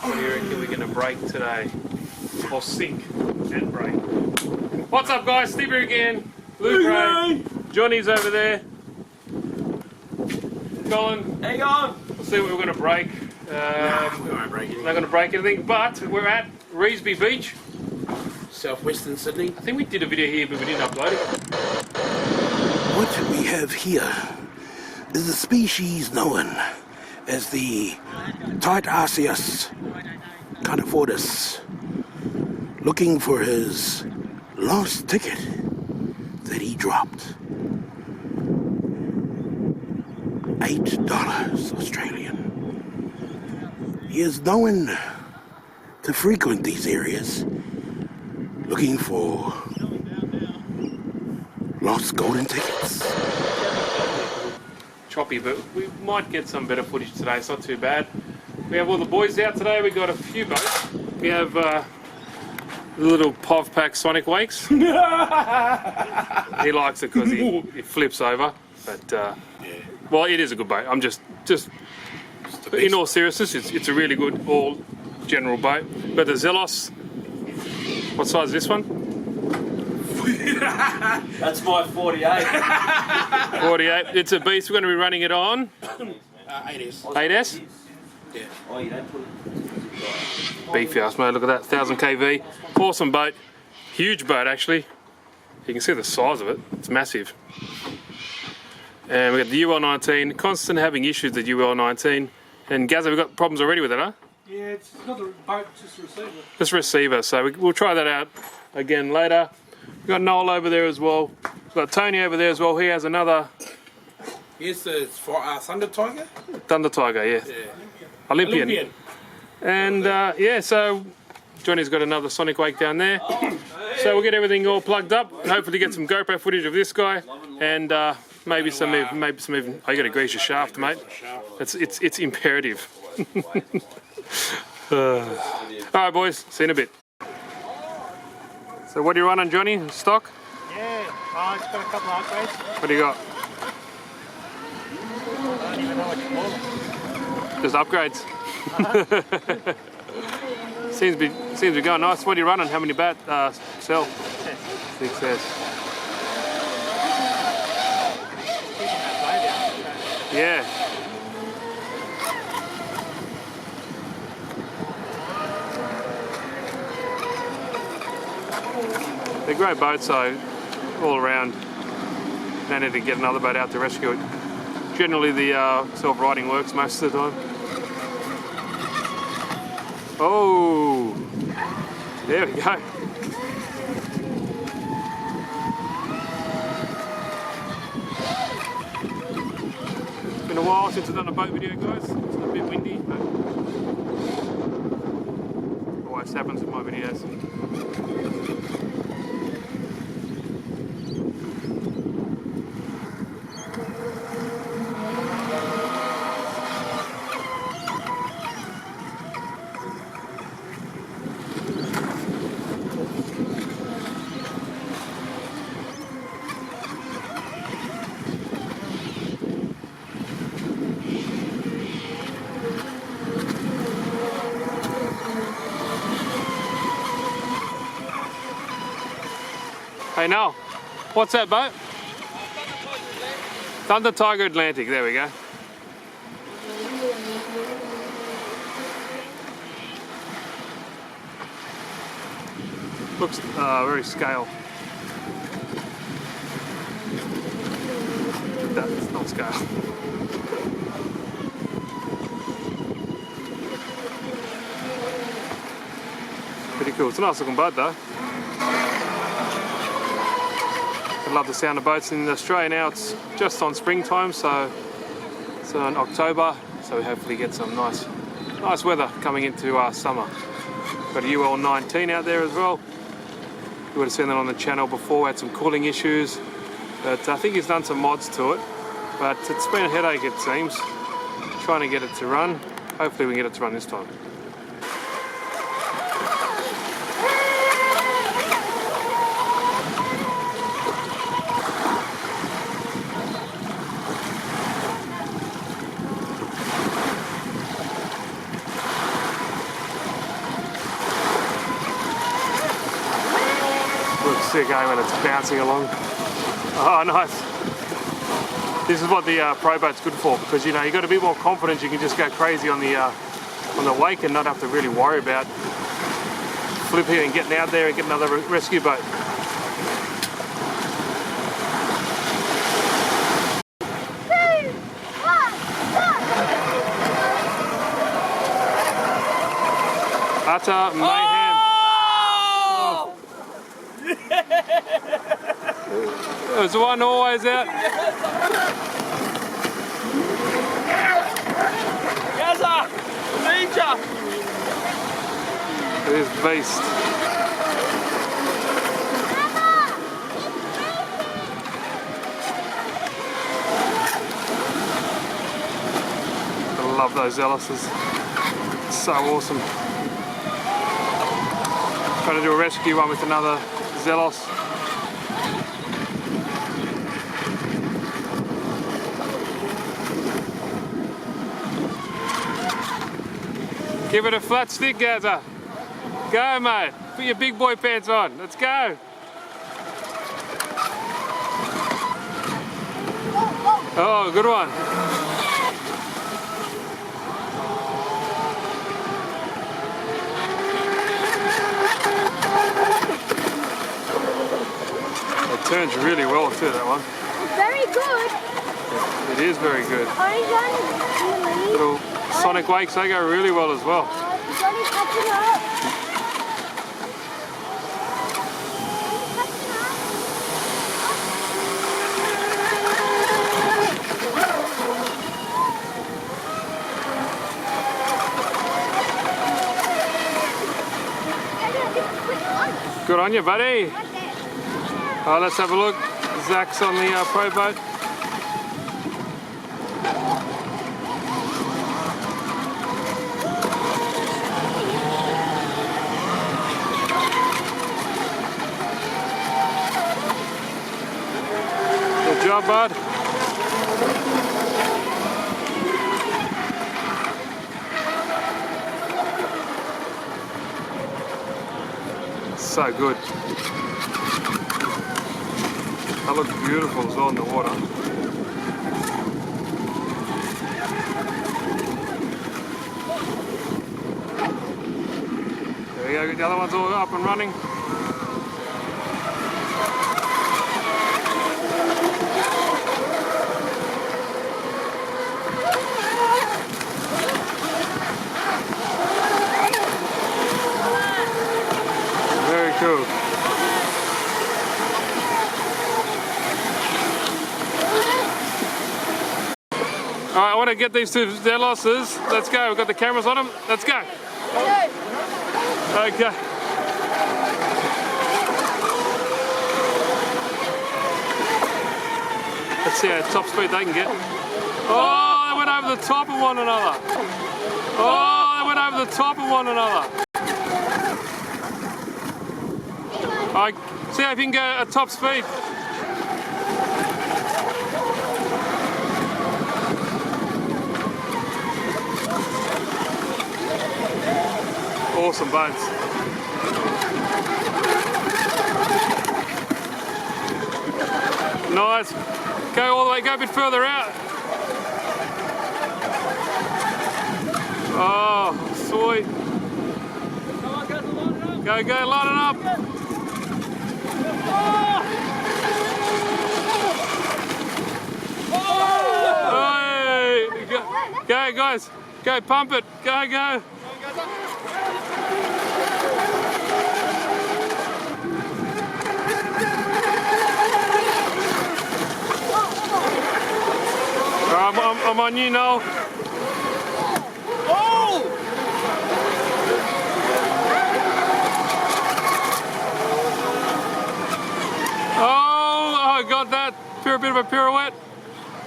What do you reckon we're going to break today? Or sink and break? What's up, guys? Steve here again. Luke Ray. Johnny's over there. Colin. Hang on. We'll see what we're going to break. We won't break anything. Not going to break anything, but we're at Reesby Beach. Southwestern Sydney. I think we did a video here, but we didn't upload it. What we have here is a species known as the Tartarsius carnivorus, looking for his lost ticket that he dropped. $8 Australian. He is known to frequent these areas looking for lost golden tickets. Choppy, but we might get some better footage today. It's not too bad. We have all the boys out today. We got a few boats. We have the little POV pack Sonic Wakes. He likes it because he flips over. But well, it is a good boat. I'm just in all seriousness, it's a really good all general boat. We got the Zelos. What size is this one? That's my 48. 48. It's a beast. We're going to be running it on 8S. 8S. Yeah. Oh, you don't put it. Beefy ass, mate. Look at that, 1000 kV. Awesome boat. Huge boat, actually. You can see the size of it. It's massive. And we got the UL19. Constant having issues with UL19. And Gaz, have we got problems already with it, huh? Yeah, it's not the boat, it's just a receiver. Just receiver. So we'll try that out again later. We've got Noel over there as well. We've got Tony over there as well. He has another Here's the Thunder Tiger. Thunder Tiger, yeah. Olympian. And yeah, so Johnny's got another Sonic Wake down there. So we'll get everything all plugged up and hopefully get some GoPro footage of this guy and maybe some even. Oh, you got to grease your shaft, mate. It's imperative. All right, boys. See you in a bit. So what are you running, Johnny? Stock? Yeah, I've got a couple of upgrades. What do you got? I don't even know what to call them. Just upgrades. seems to be going nice. What are you running? How many bat cell? 6S. Yeah. They're great boats, so all around. Don't need to get another boat out to rescue it. Generally, the self-riding works most of the time. Oh, there we go. It's been a while since I've done a boat video, guys. It's a bit windy, but always happens with my videos. Hey, Noel, what's that boat? Thunder Tiger Atlantic, there we go. Looks very scale. that. It's not scale. Pretty cool. It's a nice looking boat though. I love the sound of boats in Australia now. It's just on springtime, so it's in October, so we hopefully get some nice weather coming into summer. Got a UL 19 out there as well. You would have seen that on the channel before. Had some cooling issues, but I think he's done some mods to it. But it's been a headache, it seems, trying to get it to run. Hopefully we can get it to run this time. Looks sick, eh, when it's bouncing along. Oh, nice. This is what the Pro Boat's good for, because you know you got a bit more confidence. You can just go crazy on the wake and not have to really worry about flipping and getting out there and getting another rescue boat. Utter mayhem. Oh! There's one always out. Gaza! Ninja! This beast. I love those Zealous. So awesome. Trying to do a rescue one with another Zealous. Give it a flat stick, Gaza. Go, mate. Put your big boy pants on. Let's go. Oh, good one. It turns really well too, that one. Very good. It is very good. Orange one. Little sonic wakes, they go really well as well. Johnny catching up. Good on you, buddy. Let's have a look. Zach's on the Pro Boat. Good job, bud. So good. That looks beautiful as well in the water. There we go, the other one's all up and running. Very cool. All right, I want to get these two Zealouses. Let's go. We've got the cameras on them. Let's go. Okay. Let's see how top speed they can get. Oh, they went over the top of one another. Oh, they went over the top of one another. All right, see if you can go at top speed. Awesome boats. Nice. Go all the way, go a bit further out. Oh, sweet. Go, line it up. Oh! guys. Go pump it. Go, go. I'm on you, Noel. Oh! Oh, I got that. A bit of a pirouette.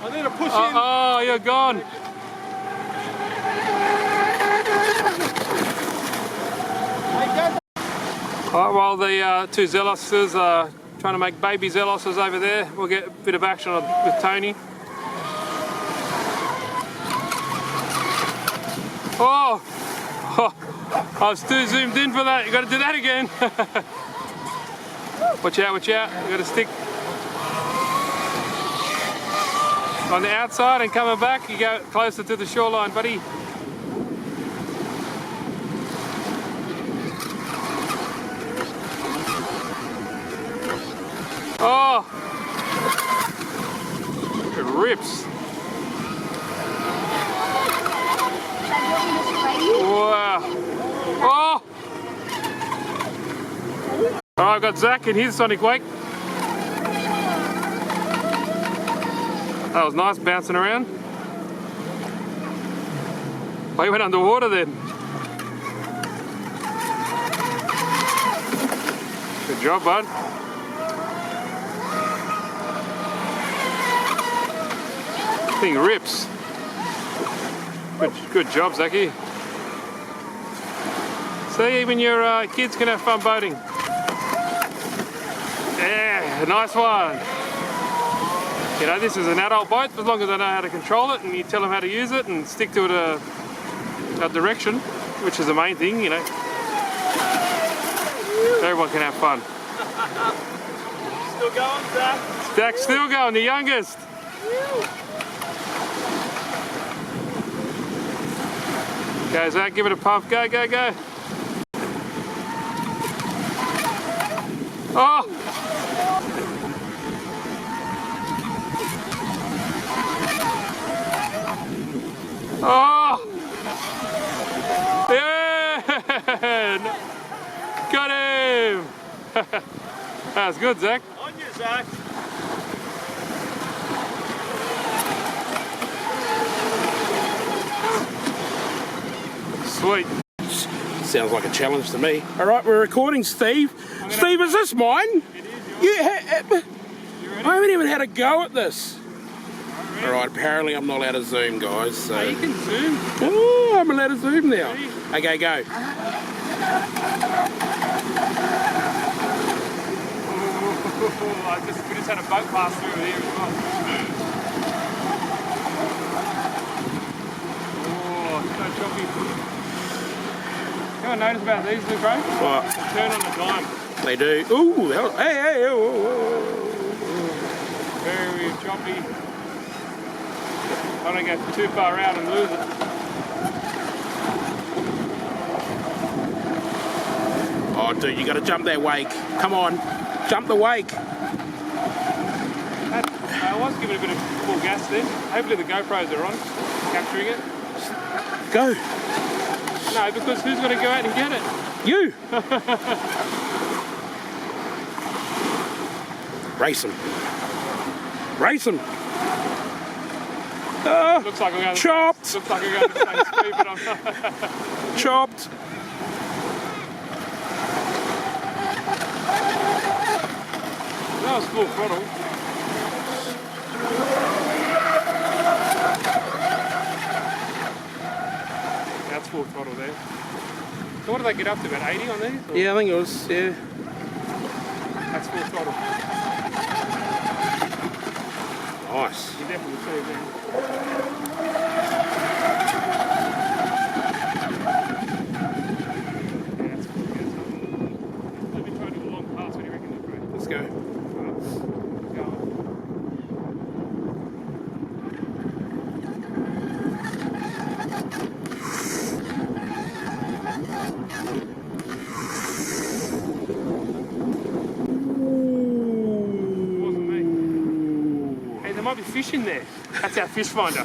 I need to push in. Oh, you're gone. Alright, while the two Zeloses are trying to make baby Zeloses over there, we'll get a bit of action with Tony. Oh! I was too zoomed in for that. You got to do that again. Watch out, watch out. You got to stick on the outside and coming back. You go closer to the shoreline, buddy. Oh! It rips. Wow. Oh! Oh, I've got Zach in his Sonic Wake. That was nice, bouncing around. Oh, he went underwater then. Good job, bud. Thing rips. Good job, Zachy. See, even your kids can have fun boating. Yeah, nice one. You know, this is an adult boat, as long as they know how to control it and you tell them how to use it and stick to it a direction, which is the main thing, you know. Everyone can have fun. Still going, Zach? Zach's still going, the youngest. Go, Zach, give it a pump. Go, go, go. Oh! Oh! Yeah! Got him! That's good, Zach. On you, Zach. Sweet. Sounds like a challenge to me. All right, we're recording, Steve. Steve, is this mine? It is. I haven't even had a go at this. All right, apparently I'm not allowed to zoom, guys. So. You can zoom. Oh, I'm allowed to zoom now. Okay, go. We just had a boat pass through here as well. Oh, so choppy. You know what I noticed about these, Luke, bro? What? Turn on the dime. They do. Ooh, hey, oh. Very choppy. I don't get too far out and lose it. Oh, dude, you got to jump that wake. Come on, jump the wake. I was giving it a bit of full gas then. Hopefully the GoPros are on, capturing it. Go. No, because who's going to go out and get it? You. Race him. Race him. Looks like we're going chopped. Looks like we're going the same speed, but I'm not. Chopped. That was full throttle. That's full throttle there. So what do they get up to, about 80 on these? Or? Yeah, I think it was, yeah. That's full throttle. Nice. You definitely see it there. Yeah, that's cool. Let me try to do a long pass. What do you reckon, Luke? Let's go. Go on. might be fish in there. That's our fish finder.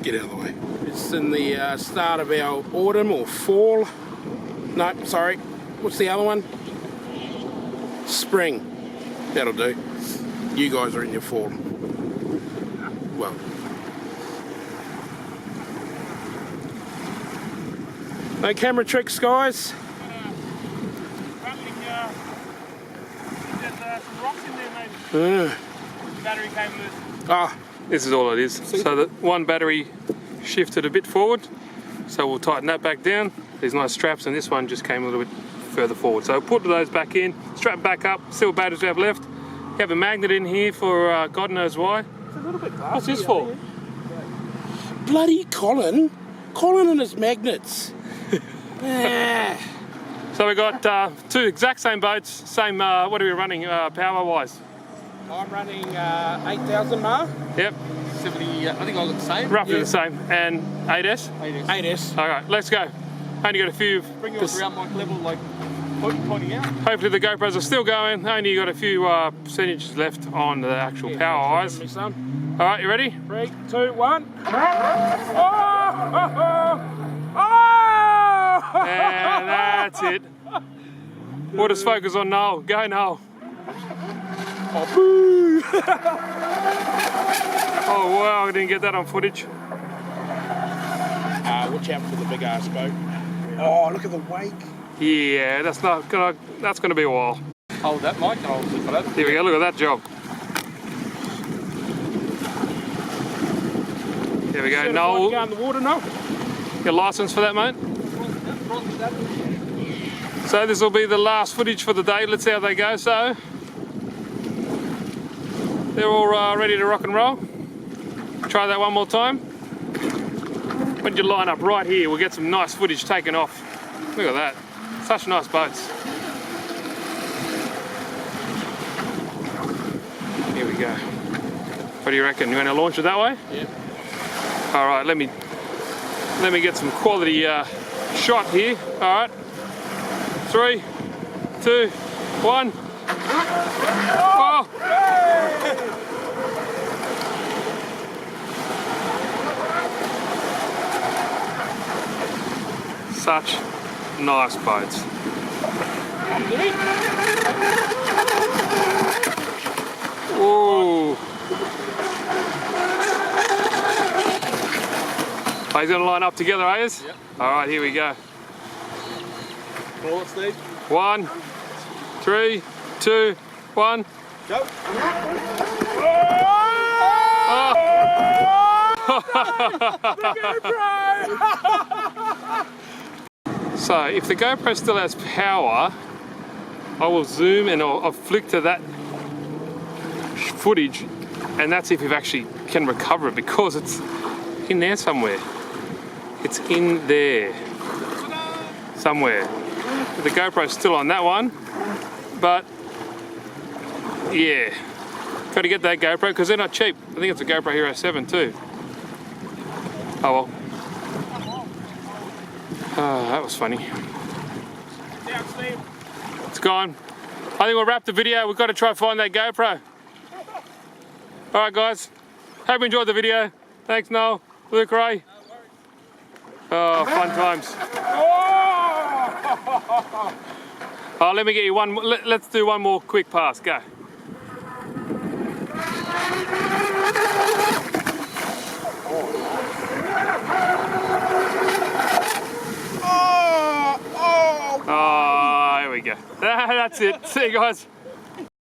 Get out of the way. It's in the start of our autumn or fall. No, sorry. What's the other one? Spring. That'll do. You guys are in your fall. Well. No camera tricks, guys. There's some rocks in there, maybe. Battery came loose. Ah, This is all it is. So the one battery shifted a bit forward, so we'll tighten that back down. These nice straps, and this one just came a little bit further forward. So put those back in, strap back up, see what batteries we have left. You have a magnet in here for God knows why. It's a little bit glassy. What's this for? bloody Colin. Colin and his magnets. So we got two exact same boats, same, what are we running power-wise? I'm running 8,000 mar. Yep. 70, I think I got the same. Roughly the same. And 8S? 8S. All right, let's go. Only got a few. Bring yours around mic level, like pointing out. Hopefully the GoPros are still going. Only got a few percentages left on the actual power eyes. All right, you ready? 3, 2, 1. And that's it. We'll just focus on Noel. Go, Noel. Oh wow, I didn't get that on footage. Watch out for the big ass boat. Oh, look at the wake. Yeah, that's gonna be a while. Hold that mic and I'll flip it over. Here we go, look at that job. Here we go, Noel. Go in the water, Noel. Your license for that, mate? So this will be the last footage for the day. Let's see how they go. So they're all ready to rock and roll. Try that one more time. When you line up right here, we'll get some nice footage taken off. Look at that. Such nice boats. Here we go. What do you reckon? You want to launch it that way? Yeah. All right, let me get some quality shot here. All right. 3, 2, 1. Oh! Such nice boats. Whoa! Are you going to line up together, are you? Yep. All right, here we go. Call it, Steve. 1, 3, 2, 1. Go. So if the GoPro still has power, I will zoom and I'll flick to that footage, and that's if you actually can recover it, because it's in there somewhere. It's in there somewhere. The GoPro's still on that one, but yeah, got to get that GoPro because they're not cheap. I think it's a GoPro Hero 7 too. Oh well. Oh, that was funny. It's gone. I think we'll wrap the video. We've got to try and find that GoPro. Alright guys, hope you enjoyed the video. Thanks Noel, Luke, Ray. Oh, fun times. Oh, let me get you one. Let's do one more quick pass. Go. Oh, here we go. That's it. See you guys.